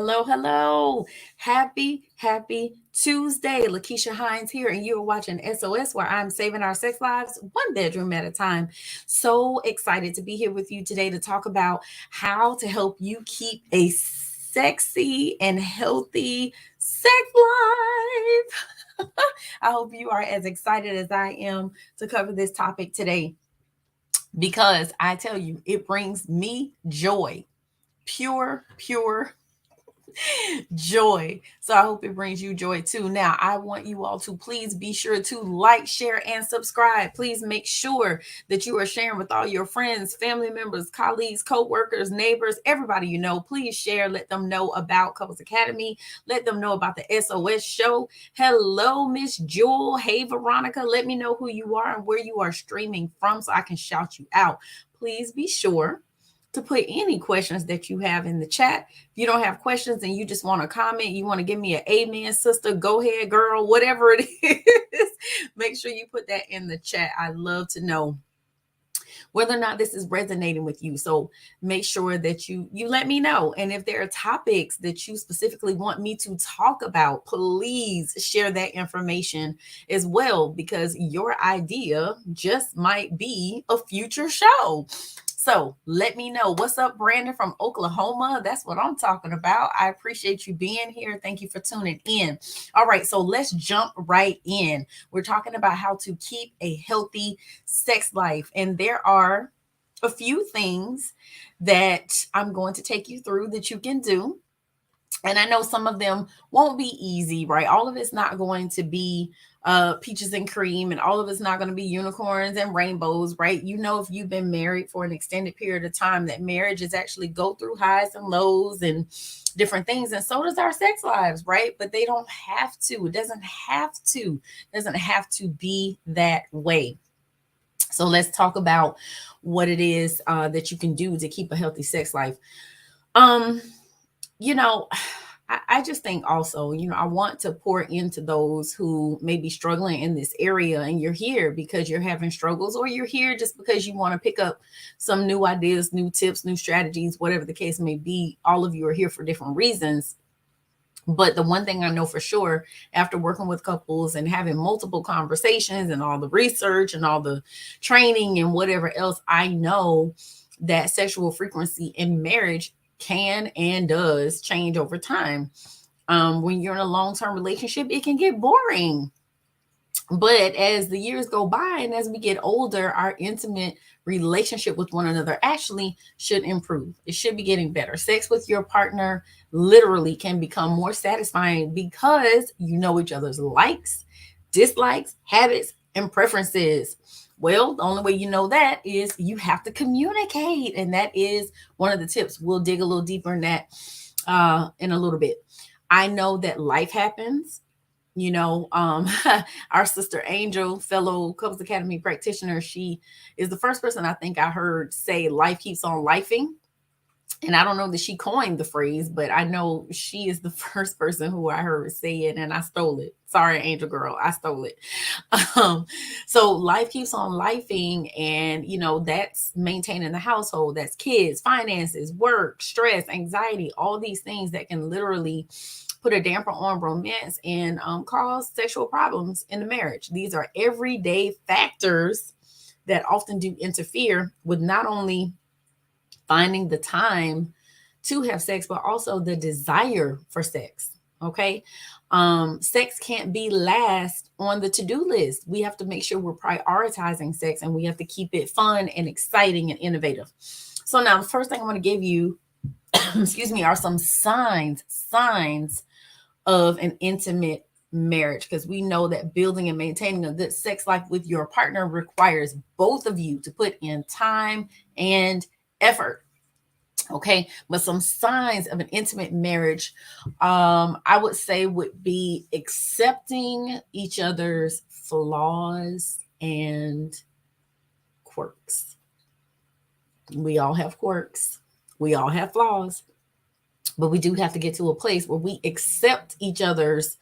Hello, hello. Happy Tuesday. Lakeisha Hines here, and you're watching SOS, where I'm saving our sex lives one bedroom at a time. So excited to be here with you today to talk about how to help you keep a sexy and healthy sex life. I hope you are as excited as I am to cover this topic today because I tell you, it brings me joy. Pure joy. So I hope it brings you joy too. Now, I want you all to please be sure to like, share, and subscribe. Please make sure that you are sharing with all your friends, family members, colleagues, co-workers, neighbors, everybody you know. Please share. Let them know about Couples Academy. Let them know about the SOS show. Hello, Miss Jewel. Hey, Veronica. Let me know who you are and where you are streaming from so I can shout you out. Please be sure to put any questions that you have in the chat. If you don't have questions and you just want to comment, you want to give me an amen, sister, go ahead, girl, whatever it is, make sure you put that in the chat. I love to know whether or not this is resonating with you. So make sure that you let me know. And if there are topics that you specifically want me to talk about, please share that information as well, because your idea just might be a future show. So let me know. What's up, Brandon from Oklahoma? That's what I'm talking about. I appreciate you being here. Thank you for tuning in. All right, so let's jump right in. We're talking about how to keep a healthy sex life. And there are a few things that I'm going to take you through that you can do. And I know some of them won't be easy, right? All of it's not going to be peaches and cream, and all of it's not going to be unicorns and rainbows, right? You know, if you've been married for an extended period of time, that marriages actually go through highs and lows and different things, and so does our sex lives, right? But they don't have to. It doesn't have to. It doesn't have to be that way. So let's talk about what it is that you can do to keep a healthy sex life. Um, you know, I just think also, I want to pour into those who may be struggling in this area, and you're here because you're having struggles, or you're here just because you want to pick up some new ideas, new tips, new strategies, whatever the case may be. All of you are here for different reasons. But the one thing I know for sure, after working with couples and having multiple conversations and all the research and all the training and whatever else, I know that sexual frequency in marriage can and does change over time. When you're in a long-term relationship, it can get boring. But as the years go by and as we get older, our intimate relationship with one another actually should improve. It should be getting better. Sex with your partner literally can become more satisfying because you know each other's likes, dislikes, habits, and preferences. Well, the only way you know that is you have to communicate. And that is one of the tips. We'll dig a little deeper in that in a little bit. I know that life happens. Our sister Angel, fellow Couples Academy practitioner, she is the first person I think I heard say life keeps on lifing. And I don't know that she coined the phrase, but I know she is the first person who I heard say it, and I stole it. Sorry, Angel girl, I stole it. Um, so life keeps on lifing, and that's maintaining the household, that's kids, finances, work, stress, anxiety, all these things that can literally put a damper on romance and cause sexual problems in the marriage. These are everyday factors that often do interfere with not only finding the time to have sex, but also the desire for sex. Okay. Sex can't be last on the to-do list. We have to make sure we're prioritizing sex, and we have to keep it fun and exciting and innovative. So now the first thing I want to give you, excuse me, are some signs of an intimate marriage, because we know that building and maintaining a good sex life with your partner requires both of you to put in time and effort. Okay, but some signs of an intimate marriage, I would say, would be accepting each other's flaws and quirks. We all have quirks, we all have flaws, but we do have to get to a place where we accept each other's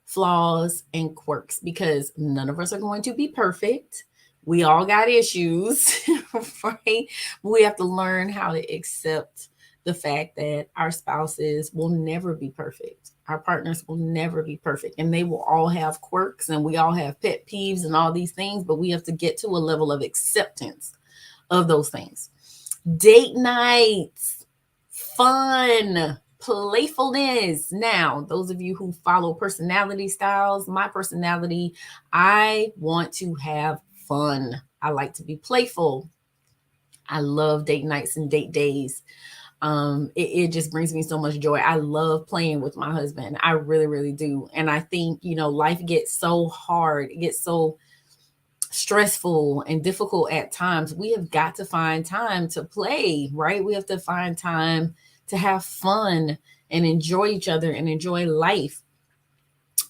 flaws and quirks, because none of us are going to be perfect. We all got issues, right? We have to learn how to accept the fact that our spouses will never be perfect. Our partners will never be perfect, and they will all have quirks, and we all have pet peeves and all these things, but we have to get to a level of acceptance of those things. Date nights, fun, playfulness. Now, those of you who follow personality styles, my personality, I want to have fun. I like to be playful. I love date nights and date days. It just brings me so much joy. I love playing with my husband. I really, really do. And I think, life gets so hard, it gets so stressful and difficult at times. We have got to find time to play, right? We have to find time to have fun and enjoy each other and enjoy life.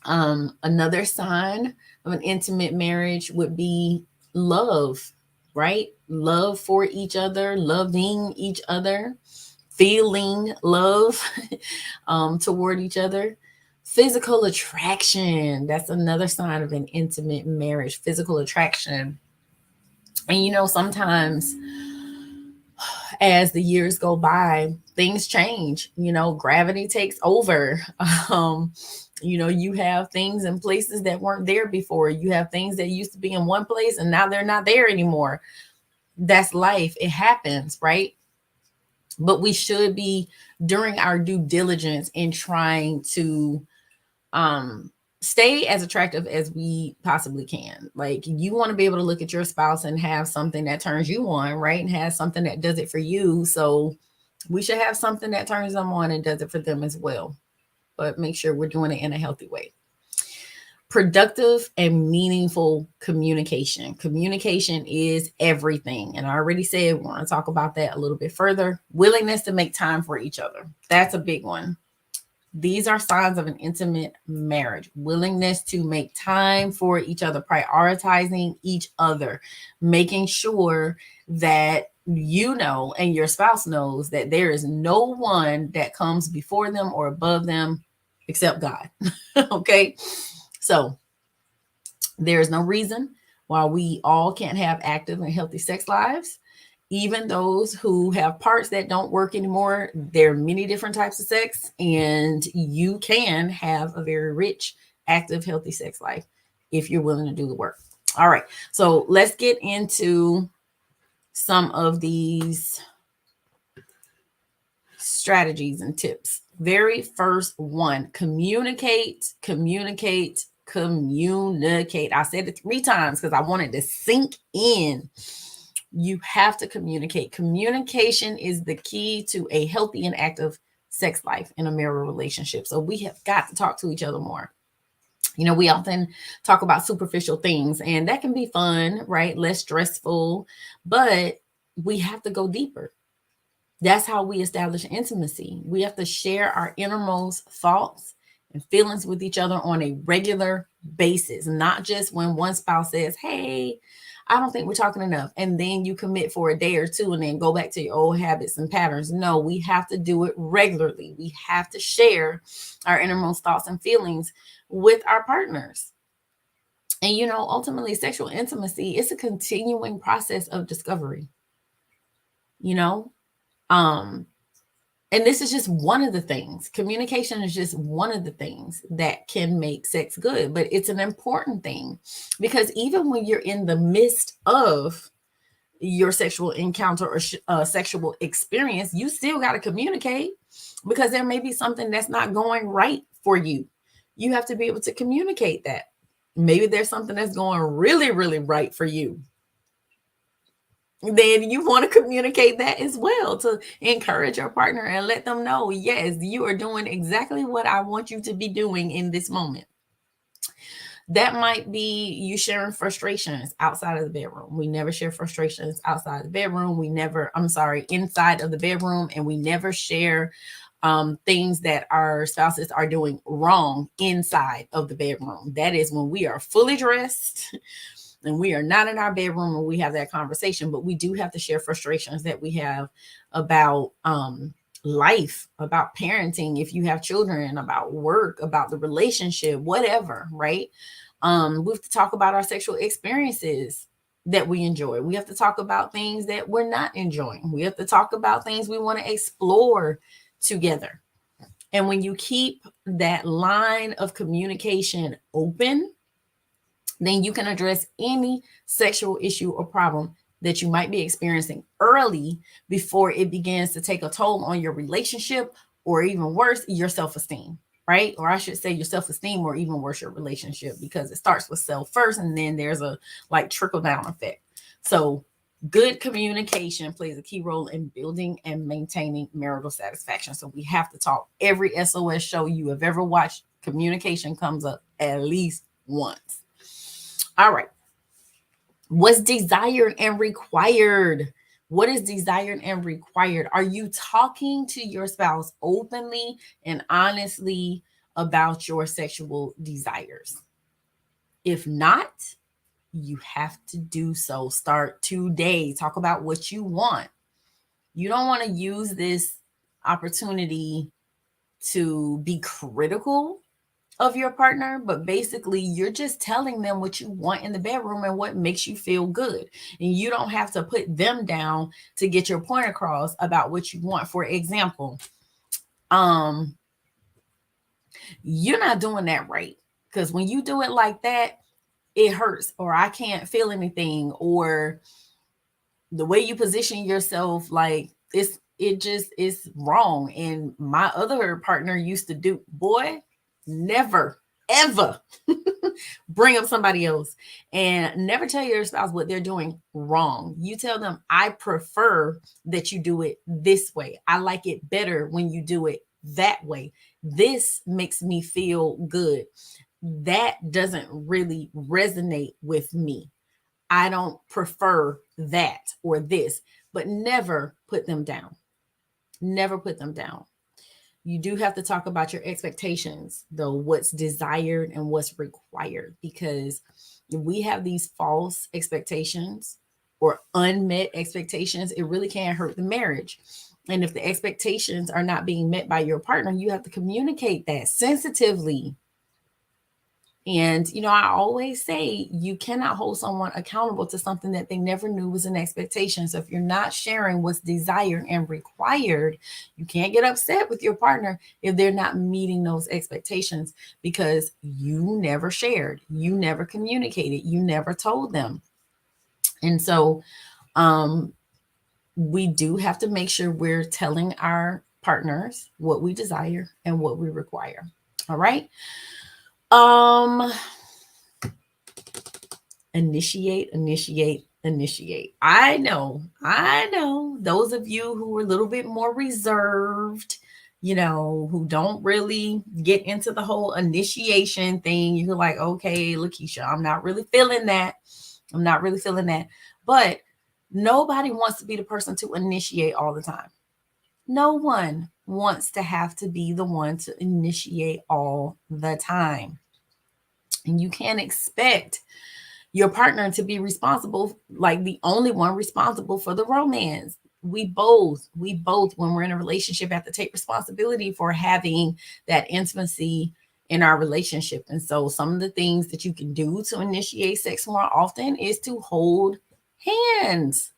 Another sign of an intimate marriage would be love, right? Love for each other, loving each other, feeling love toward each other. Physical attraction. That's another sign of an intimate marriage, physical attraction. And sometimes as the years go by, things change. Gravity takes over. You have things in places that weren't there before. You have things that used to be in one place and now they're not there anymore. That's life. It happens, right? But we should be during our due diligence in trying to stay as attractive as we possibly can. Like, you want to be able to look at your spouse and have something that turns you on, right? And has something that does it for you. So we should have something that turns them on and does it for them as well. But make sure we're doing it in a healthy way. Productive and meaningful communication. Communication is everything. And I already said we want to talk about that a little bit further. Willingness to make time for each other. That's a big one. These are signs of an intimate marriage. Willingness to make time for each other, prioritizing each other, making sure that and your spouse knows that there is no one that comes before them or above them except God. Okay? So there's no reason why we all can't have active and healthy sex lives. Even those who have parts that don't work anymore, there are many different types of sex, and you can have a very rich, active, healthy sex life if you're willing to do the work. All right, so let's get into some of these strategies and tips. Very first one, communicate. I said it 3 times because I wanted to sink in. You have to communicate. Communication is the key to a healthy and active sex life in a marital relationship. So we have got to talk to each other more. We often talk about superficial things, and that can be fun, right? Less stressful, but we have to go deeper. That's how we establish intimacy. We have to share our innermost thoughts and feelings with each other on a regular basis, not just when one spouse says, hey, I don't think we're talking enough, and then you commit for a day or two and then go back to your old habits and patterns. No, we have to do it regularly. We have to share our innermost thoughts and feelings with our partners. And ultimately, sexual intimacy is a continuing process of discovery. And this is just one of the things. Communication is just one of the things that can make sex good, but it's an important thing, because even when you're in the midst of your sexual encounter or sexual experience, you still got to communicate, because there may be something that's not going right for you. You have to be able to communicate that. Maybe there's something that's going really, really right for you. Then you want to communicate that as well, to encourage your partner and let them know, yes, you are doing exactly what I want you to be doing in this moment. That might be you sharing frustrations outside of the bedroom. We never share frustrations outside the bedroom. Inside of the bedroom. And we never share things that our spouses are doing wrong inside of the bedroom. That is when we are fully dressed and we are not in our bedroom and we have that conversation. But we do have to share frustrations that we have about life, about parenting, if you have children, about work, about the relationship, whatever, right? We have to talk about our sexual experiences that we enjoy. We have to talk about things that we're not enjoying. We have to talk about things we want to explore together. And when you keep that line of communication open, then you can address any sexual issue or problem that you might be experiencing early before it begins to take a toll on your relationship, or even worse, your self-esteem, right? Or I should say your self-esteem, or even worse, your relationship, because it starts with self first and then there's a like trickle down effect. So good communication plays a key role in building and maintaining marital satisfaction. So we have to talk. Every SOS show you have ever watched, communication comes up at least once. All right. What's desired and required? What is desired and required? Are you talking to your spouse openly and honestly about your sexual desires? If not, you have to do so. Start today. Talk about what you want. You don't want to use this opportunity to be critical of your partner, but basically you're just telling them what you want in the bedroom and what makes you feel good. And you don't have to put them down to get your point across about what you want. For example, you're not doing that right, because when you do it like that, it hurts, or I can't feel anything, or the way you position yourself, like it just is wrong. And my other partner used to do, boy, never ever bring up somebody else, and never tell your spouse what they're doing wrong. You tell them, I prefer that you do it this way. I like it better when you do it that way. This makes me feel good. That doesn't really resonate with me. I don't prefer that or this, but never put them down. Never put them down. You do have to talk about your expectations, though, what's desired and what's required, because if we have these false expectations or unmet expectations, it really can hurt the marriage. And if the expectations are not being met by your partner, you have to communicate that sensitively. And, I always say you cannot hold someone accountable to something that they never knew was an expectation. So if you're not sharing what's desired and required, you can't get upset with your partner if they're not meeting those expectations, because you never shared, you never communicated, you never told them. And so we do have to make sure we're telling our partners what we desire and what we require. All right. Initiate. I know those of you who are a little bit more reserved, who don't really get into the whole initiation thing. You're like, okay, Lakeisha, I'm not really feeling that. But nobody wants to be the person to initiate all the time. No one wants to have to be the one to initiate all the time. And you can't expect your partner to be responsible, like the only one responsible for the romance. We both, when we're in a relationship, have to take responsibility for having that intimacy in our relationship. And so some of the things that you can do to initiate sex more often is to hold hands.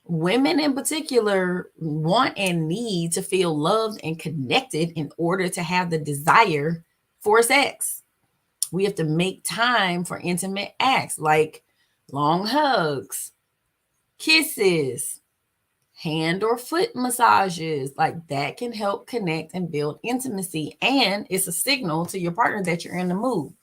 Women in particular want and need to feel loved and connected in order to have the desire for sex. We have to make time for intimate acts like long hugs, kisses, hand or foot massages. Like that can help connect and build intimacy. And it's a signal to your partner that you're in the mood.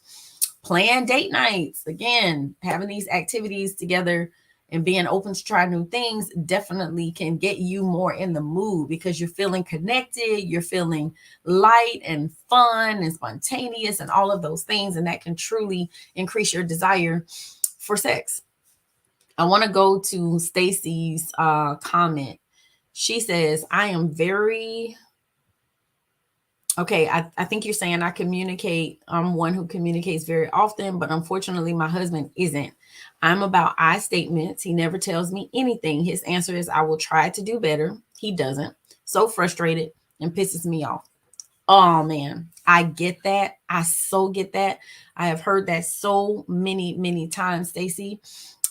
Plan date nights. Again, having these activities together and being open to try new things definitely can get you more in the mood, because you're feeling connected, you're feeling light and fun and spontaneous and all of those things. And that can truly increase your desire for sex. I want to go to Stacy's comment. She says, I am very... Okay, I think you're saying I communicate. I'm one who communicates very often, but unfortunately, my husband isn't. I'm about I statements. He never tells me anything. His answer is, I will try to do better. He doesn't. So frustrated and pisses me off. Oh man, I get that. I so get that. I have heard that so many times, Stacey.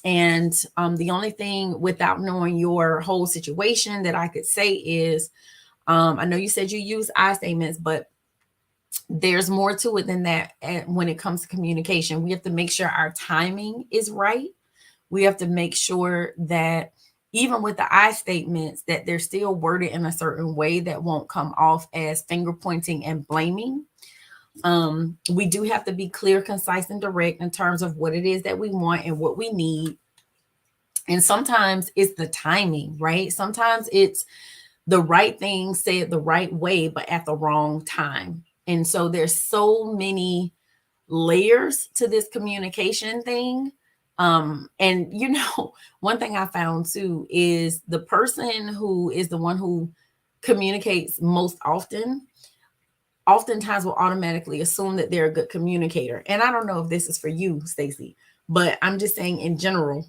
And the only thing, without knowing your whole situation, that I could say is, I know you said you use I statements, but there's more to it than that. When it comes to communication, we have to make sure our timing is right. We have to make sure that even with the I statements, that they're still worded in a certain way that won't come off as finger pointing and blaming. We do have to be clear, concise, and direct in terms of what it is that we want and what we need. And sometimes it's the timing, right? Sometimes it's the right thing said the right way, but at the wrong time. And so there's so many layers to this communication thing. And one thing I found too is the person who is the one who communicates most oftentimes will automatically assume that they're a good communicator. And I don't know if this is for you, Stacey, but I'm just saying in general,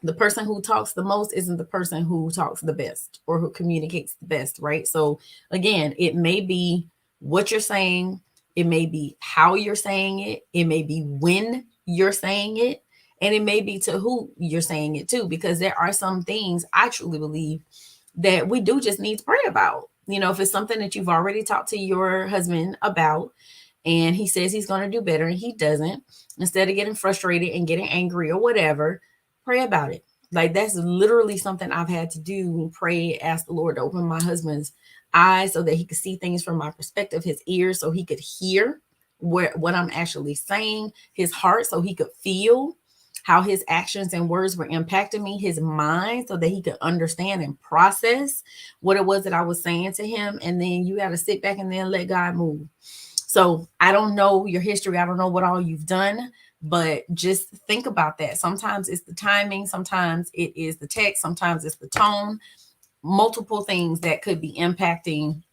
the person who talks the most isn't the person who talks the best or who communicates the best, right? So again, it may be what you're saying, it may be how you're saying it may be when you're saying it, and it may be to who you're saying it to, because there are some things I truly believe that we do just need to pray about. If it's something that you've already talked to your husband about and he says he's going to do better and he doesn't, instead of getting frustrated and getting angry or whatever, pray about it. Like, that's literally something I've had to do. Pray, ask the Lord to open my husband's eyes so that he could see things from my perspective, his ears so he could hear what I'm actually saying, his heart so he could feel how his actions and words were impacting me, his mind so that he could understand and process what it was that I was saying to him. And then you got to sit back and then let God move. So I don't know your history. I don't know what all you've done, but just think about that. Sometimes it's the timing. Sometimes it is the text. Sometimes it's the tone. Multiple things that could be impacting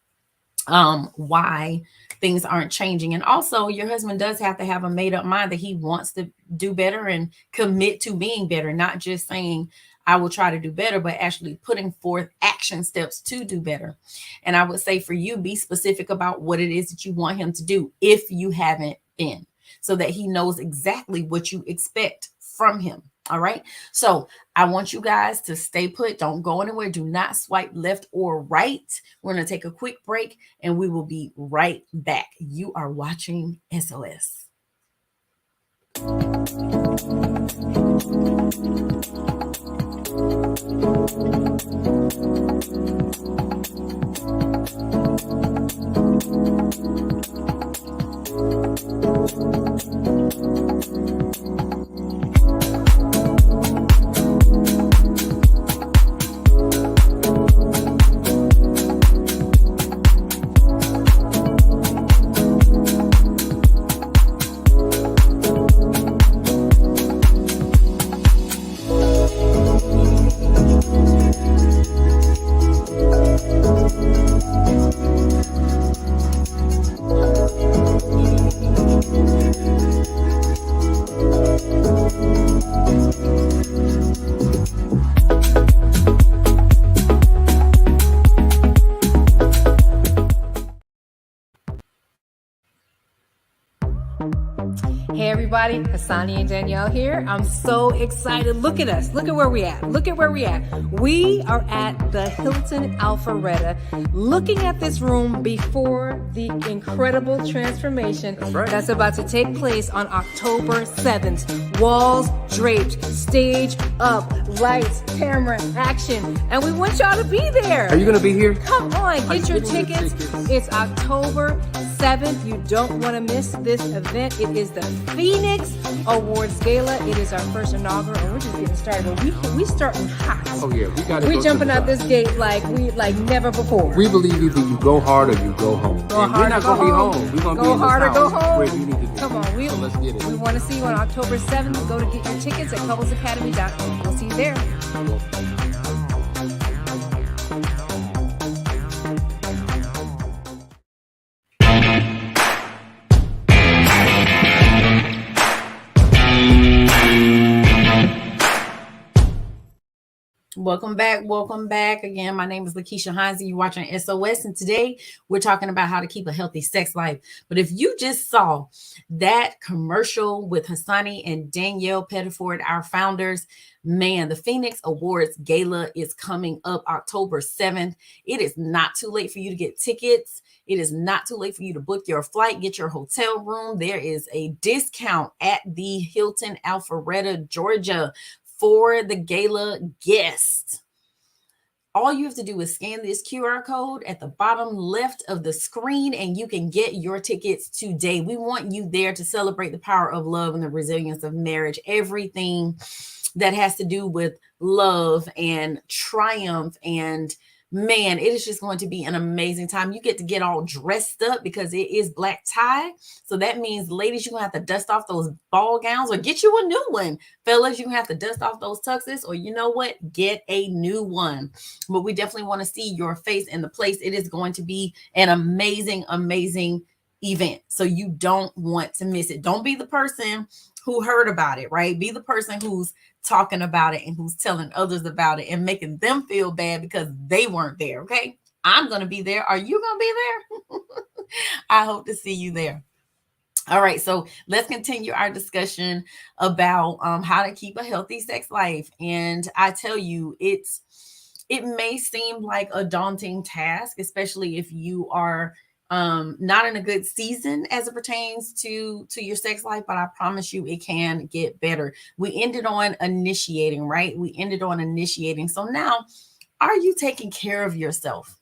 why things aren't changing. And also, your husband does have to have a made up mind that he wants to do better and commit to being better, not just saying, I will try to do better, but actually putting forth action steps to do better. And I would say for you, be specific about what it is that you want him to do if you haven't been, so that he knows exactly what you expect from him. All right. So I want you guys to stay put. Don't go anywhere. Do not swipe left or right. We're going to take a quick break and we will be right back. You are watching SOS. Hey everybody, Hassani and Danielle here. I'm so excited. Look at us. Look at where we at. Look at where we at. We are at the Hilton Alpharetta, looking at this room before the incredible transformation that's about to take place on October 7th. Walls draped, stage up, lights, camera, action. And we want y'all to be there. Are you going to be here? Come on, get your tickets. It's October 7th. You don't want to miss this event. It is the Phoenix Awards Gala. It is our first inaugural, and we're just getting started. We starting hot. Oh yeah, we got it. We jumping out this gate like never before. We believe either you go hard or you go home. Go and hard we're not or gonna be home. home. We're gonna Go be in hard this or go house. home. Where you need to do. Come on, so let's get it. We want to see you on October 7th. Go to get your tickets at couplesacademy.com. We'll see you there. Welcome back. Welcome back. Again, my name is Lakeisha Hines. You're watching SOS, and today we're talking about how to keep a healthy sex life. But if you just saw that commercial with Hassani and Danielle Pettiford, our founders, man, the Phoenix Awards Gala is coming up October 7th. It is not too late for you to get tickets. It is not too late for you to book your flight, get your hotel room. There is a discount at the Hilton Alpharetta, Georgia, for the gala guests. All you have to do is scan this QR code at the bottom left of the screen and you can get your tickets today. We want you there to celebrate the power of love and the resilience of marriage. Everything that has to do with love and triumph, and man, it is just going to be an amazing time. You get to get all dressed up because it is black tie. So that means, ladies, you're going to have to dust off those ball gowns or get you a new one. Fellas, you're going to have to dust off those tuxes, or you know what? Get a new one. But we definitely want to see your face in the place. It is going to be an amazing, amazing event. So you don't want to miss it. Don't be the person who heard about it, right? Be the person who's talking about it and who's telling others about it and making them feel bad because they weren't there. Okay. I'm going to be there. Are you going to be there? I hope to see you there. All right. So let's continue our discussion about how to keep a healthy sex life. And I tell you, it may seem like a daunting task, especially if you are not in a good season as it pertains to your sex life, but I promise you it can get better. We ended on initiating, right? We ended on initiating. So now, are you taking care of yourself?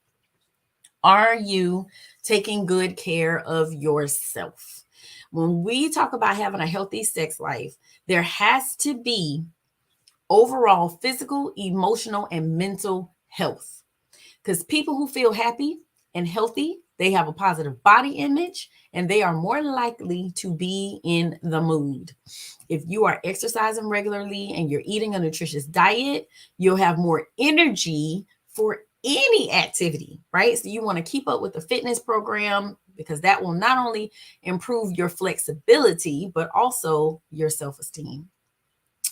Are you taking good care of yourself? When we talk about having a healthy sex life, there has to be overall physical, emotional, and mental health. Because people who feel happy and healthy, they have a positive body image, and they are more likely to be in the mood. If you are exercising regularly and you're eating a nutritious diet, you'll have more energy for any activity, right? So you want to keep up with the fitness program because that will not only improve your flexibility, but also your self-esteem.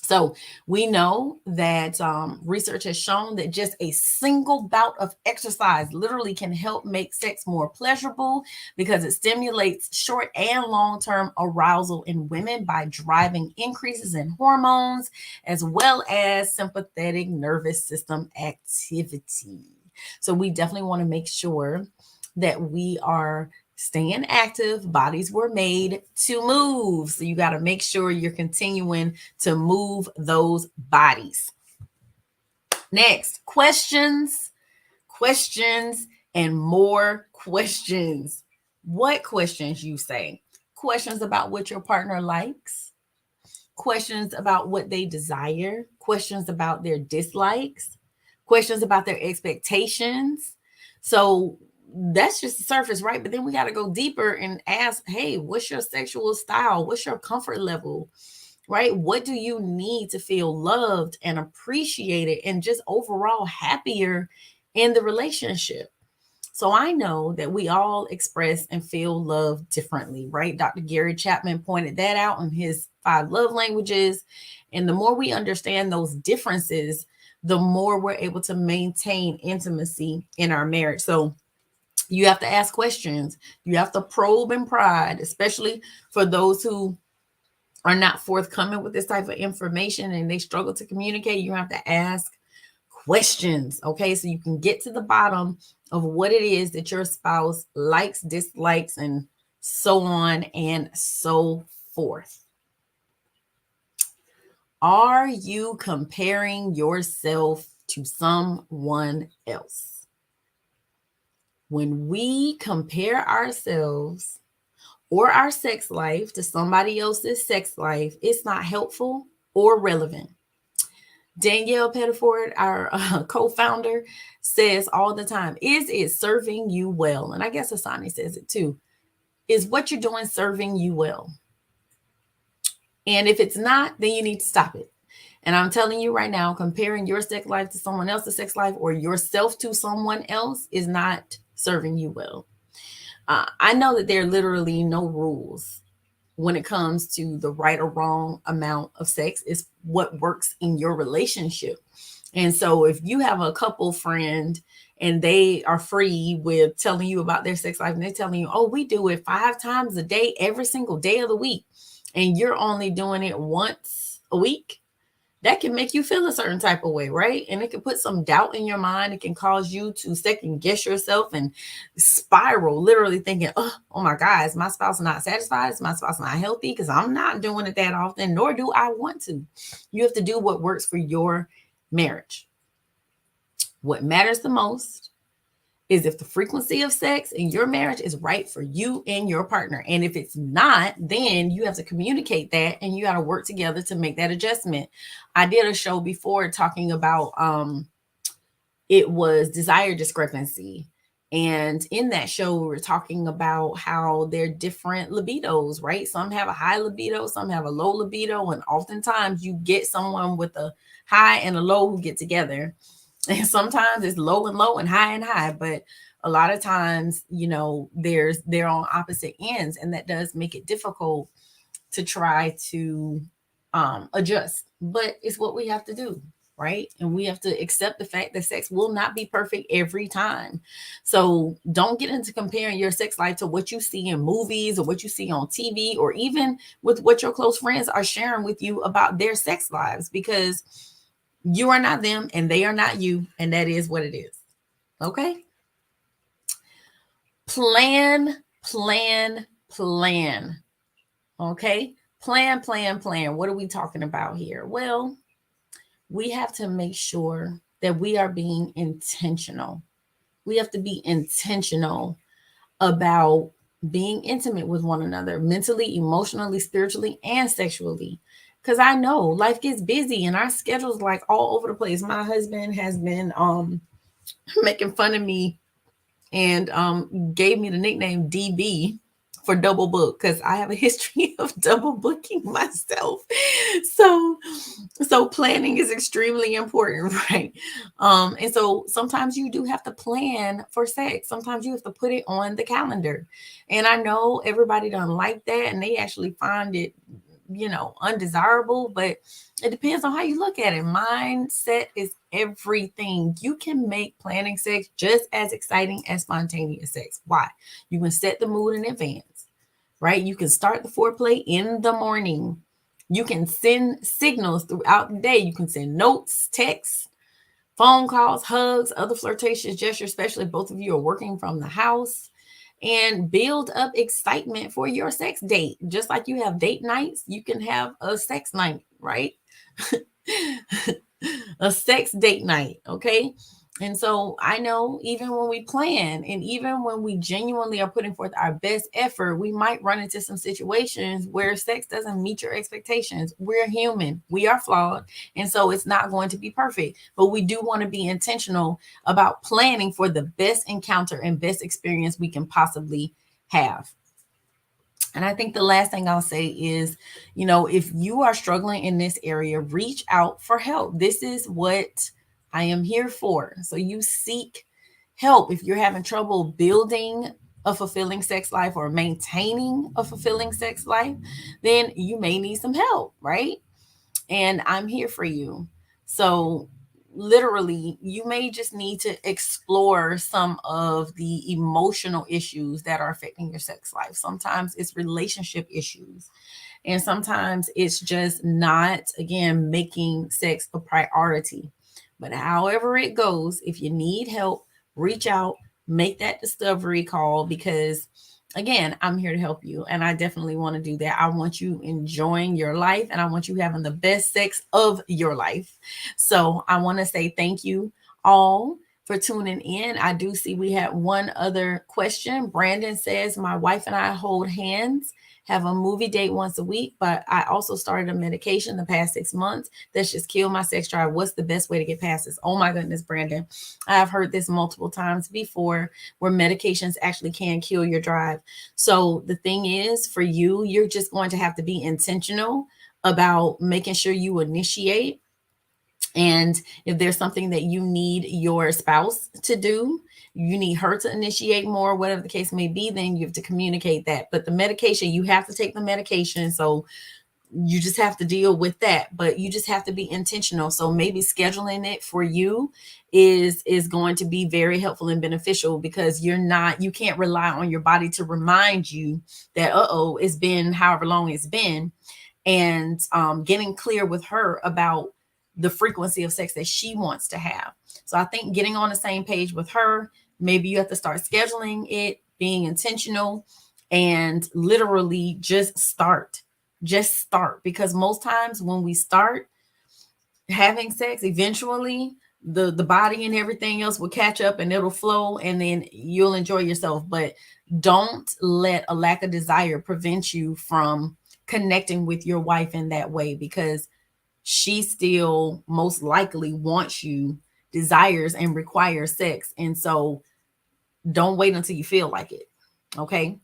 So we know that research has shown that just a single bout of exercise literally can help make sex more pleasurable because it stimulates short and long-term arousal in women by driving increases in hormones as well as sympathetic nervous system activity. So we definitely want to make sure that we are staying active. Bodies were made to move. So you got to make sure you're continuing to move those bodies. Next, questions, and more questions. What questions, you say? Questions about what your partner likes, questions about what they desire, questions about their dislikes, questions about their expectations. So that's just the surface, right? But then we got to go deeper and ask, hey, what's your sexual style? What's your comfort level, right? What do you need to feel loved and appreciated and just overall happier in the relationship? So I know that we all express and feel love differently, right? Dr. Gary Chapman pointed that out in his 5 love languages. And the more we understand those differences, the more we're able to maintain intimacy in our marriage. So you have to ask questions. You have to probe and prod, especially for those who are not forthcoming with this type of information and they struggle to communicate. You have to ask questions, okay? So you can get to the bottom of what it is that your spouse likes, dislikes, and so on and so forth. Are you comparing yourself to someone else? When we compare ourselves or our sex life to somebody else's sex life, it's not helpful or relevant. Danielle Pettiford, our co-founder, says all the time, is it serving you well? And I guess Hassani says it too. Is what you're doing serving you well? And if it's not, then you need to stop it. And I'm telling you right now, comparing your sex life to someone else's sex life or yourself to someone else is not serving you well. I know that there are literally no rules when it comes to the right or wrong amount of sex. Is what works in your relationship. And so if you have a couple friend and they are free with telling you about their sex life and they're telling you, oh, we do it 5 times a day, every single day of the week, and you're only doing it once a week, that can make you feel a certain type of way, right? And it can put some doubt in your mind. It can cause you to second guess yourself and spiral, literally thinking, oh my God, is my spouse not satisfied? Is my spouse not healthy? Because I'm not doing it that often, nor do I want to. You have to do what works for your marriage. What matters the most is if the frequency of sex in your marriage is right for you and your partner. And if it's not, then you have to communicate that and you got to work together to make that adjustment. I did a show before talking about it was desire discrepancy. And in that show, we were talking about how they're different libidos, right? Some have a high libido, some have a low libido. And oftentimes you get someone with a high and a low who get together. And sometimes it's low and low and high, but a lot of times, you know, they're on opposite ends, and that does make it difficult to try to adjust. But it's what we have to do, right? And we have to accept the fact that sex will not be perfect every time. So don't get into comparing your sex life to what you see in movies or what you see on TV, or even with what your close friends are sharing with you about their sex lives, because you are not them and they are not you. And that is what it is. Okay. Plan. Okay. Plan. What are we talking about here? Well, we have to make sure that we are being intentional. We have to be intentional about being intimate with one another, mentally, emotionally, spiritually, and sexually. Because I know life gets busy and our schedule's like all over the place. My husband has been making fun of me and gave me the nickname DB for double book, because I have a history of double booking myself. So planning is extremely important, right? And so sometimes you do have to plan for sex. Sometimes you have to put it on the calendar. And I know everybody doesn't like that and they actually find it, you know, undesirable, but it depends on how you look at it. Mindset is everything. You can make planning sex just as exciting as spontaneous sex. Why? You can set the mood in advance, right? You can start the foreplay in the morning. You can send signals throughout the day. You can send notes, texts, phone calls, hugs, other flirtatious gestures, especially if both of you are working from the house, and build up excitement for your sex date. Just like you have date nights, you can have a sex night, right? A sex date night, okay? And so I know even when we plan and even when we genuinely are putting forth our best effort, we might run into some situations where sex doesn't meet your expectations. We're human, we are flawed, and so it's not going to be perfect. But we do want to be intentional about planning for the best encounter and best experience we can possibly have. And I think the last thing I'll say is, you know, if you are struggling in this area, reach out for help. This is what I am here for. So you seek help. If you're having trouble building a fulfilling sex life or maintaining a fulfilling sex life, then you may need some help, right? And I'm here for you. So literally, you may just need to explore some of the emotional issues that are affecting your sex life. Sometimes it's relationship issues. And sometimes it's just not, again, making sex a priority. But however it goes, if you need help, reach out, make that discovery call, because again, I'm here to help you. And I definitely want to do that. I want you enjoying your life and I want you having the best sex of your life. So I want to say thank you all for tuning in. I do see we had one other question. Brandon says, my wife and I hold hands, have a movie date once a week, but I also started a medication the past 6 months that's just killed my sex drive. What's the best way to get past this? Oh my goodness, Brandon. I've heard this multiple times before, where medications actually can kill your drive. So the thing is, for you, you're just going to have to be intentional about making sure you initiate. And if there's something that you need your spouse to do, you need her to initiate more, whatever the case may be, then you have to communicate that. But the medication, you have to take the medication. So you just have to deal with that, but you just have to be intentional. So maybe scheduling it for you is going to be very helpful and beneficial, because you can't rely on your body to remind you that, it's been however long it's been. And getting clear with her about the frequency of sex that she wants to have. So I think getting on the same page with her, maybe you have to start scheduling it, being intentional, and literally just start. Just start, because most times when we start having sex, eventually the body and everything else will catch up and it'll flow, and then you'll enjoy yourself. But don't let a lack of desire prevent you from connecting with your wife in that way, because she still most likely wants you, desires and requires sex. And so don't wait until you feel like it. Okay,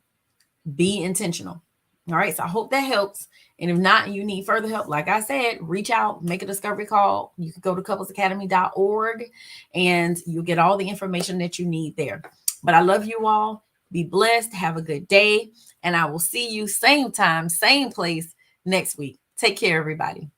be intentional. All right, so I hope that helps. And if not, you need further help, like I said, reach out, make a discovery call. You can go to couplesacademy.org and you'll get all the information that you need there. But I love you all. Be blessed. Have a good day. And I will see you same time, same place next week. Take care, everybody.